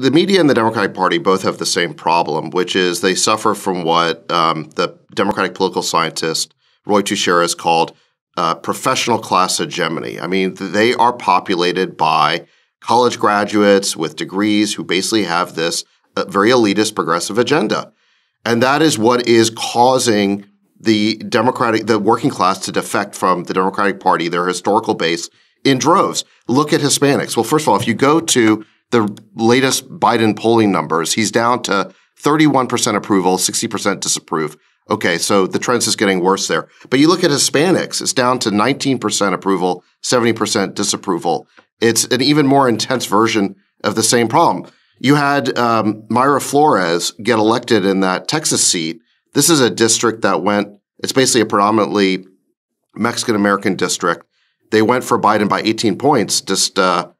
The media and the Democratic Party both have the same problem, which is they suffer from what the Democratic political scientist Roy Toucher has called professional class hegemony. I mean, they are populated by college graduates with degrees who basically have this very elitist progressive agenda. And that is what is causing the working class to defect from the Democratic Party, their historical base, in droves. Look at Hispanics. Well, first of all, if you go to the latest Biden polling numbers, he's down to 31% approval, 60% disapprove. Okay, so the trend's just getting worse there. But you look at Hispanics, it's down to 19% approval, 70% disapproval. It's an even more intense version of the same problem. You had Mayra Flores get elected in that Texas seat. This is a district that it's basically a predominantly Mexican-American district. They went for Biden by 18 points just, 2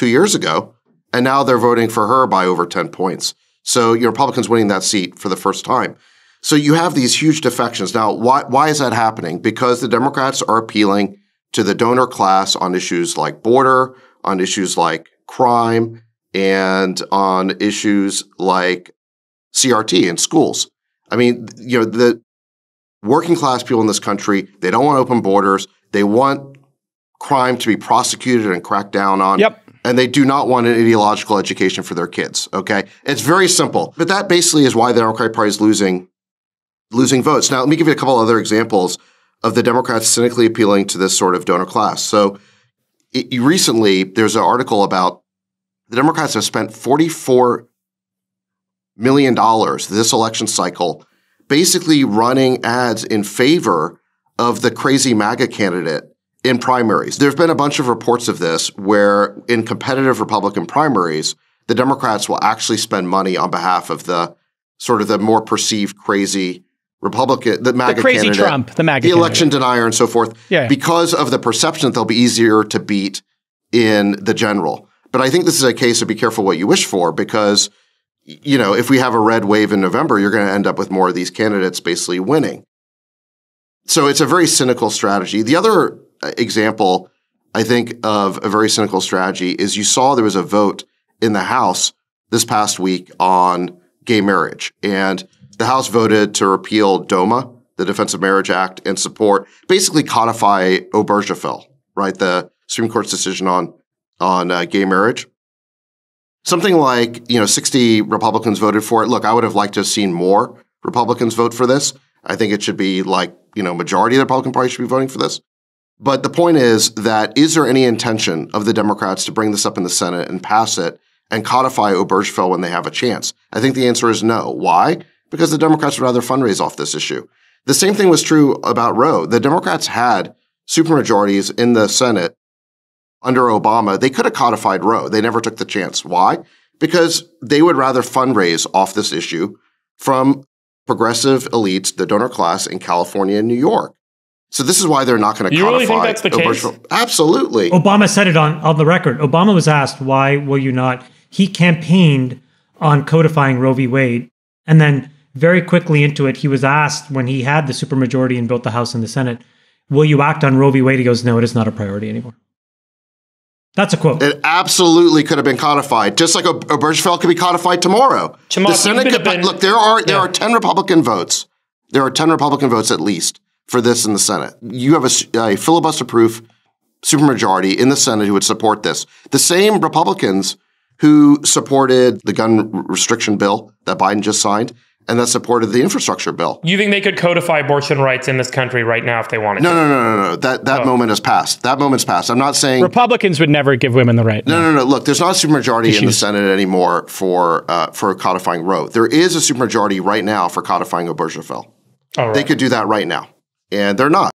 years ago. And now they're voting for her by over 10 points. So Republicans winning that seat for the first time. So you have these huge defections. Now, why is that happening? Because the Democrats are appealing to the donor class on issues like border, on issues like crime, and on issues like CRT in schools. I mean, the working class people in this country, they don't want open borders. They want crime to be prosecuted and cracked down on. Yep. And they do not want an ideological education for their kids, okay? It's very simple. But that basically is why the Democratic Party is losing votes. Now, let me give you a couple other examples of the Democrats cynically appealing to this sort of donor class. So recently, there's an article about the Democrats have spent $44 million this election cycle basically running ads in favor of the crazy MAGA candidate in primaries. There's been a bunch of reports of this where in competitive Republican primaries, the Democrats will actually spend money on behalf of the sort of the more perceived crazy Republican, the MAGA crazy candidate, Trump, the MAGA the election denier and so forth, Yeah. because of the perception that they'll be easier to beat in the general. But I think this is a case of be careful what you wish for because, if we have a red wave in November, you're going to end up with more of these candidates basically winning. So it's a very cynical strategy. The other example, I think, of a very cynical strategy is you saw there was a vote in the House this past week on gay marriage. And the House voted to repeal DOMA, the Defense of Marriage Act, and basically codify Obergefell, right? The Supreme Court's decision on gay marriage. Something like, 60 Republicans voted for it. Look, I would have liked to have seen more Republicans vote for this. I think it should be majority of the Republican Party should be voting for this. But the point is there any intention of the Democrats to bring this up in the Senate and pass it and codify Obergefell when they have a chance? I think the answer is no. Why? Because the Democrats would rather fundraise off this issue. The same thing was true about Roe. The Democrats had supermajorities in the Senate under Obama. They could have codified Roe. They never took the chance. Why? Because they would rather fundraise off this issue from progressive elites, the donor class in California and New York. So this is why they're not going to codify. You really think that's the case? Absolutely. Obama said it on the record. Obama was asked, why will you not? He campaigned on codifying Roe v. Wade. And then very quickly into it, he was asked when he had the supermajority in both the House and the Senate, will you act on Roe v. Wade? He goes, no, it is not a priority anymore. That's a quote. It absolutely could have been codified, just like Obergefell could be codified tomorrow. The Senate could, look, there are 10 Republican votes. There are 10 Republican votes at least for this in the Senate. You have a filibuster-proof supermajority in the Senate who would support this. The same Republicans who supported the gun restriction bill that Biden just signed and that supported the infrastructure bill. You think they could codify abortion rights in this country right now if they wanted to? No. That moment has passed. That moment's passed. I'm not saying Republicans would never give women the right. No. Look, there's not a supermajority in the Senate anymore for codifying Roe. There is a supermajority right now for codifying Obergefell. Right. They could do that right now, and they're not.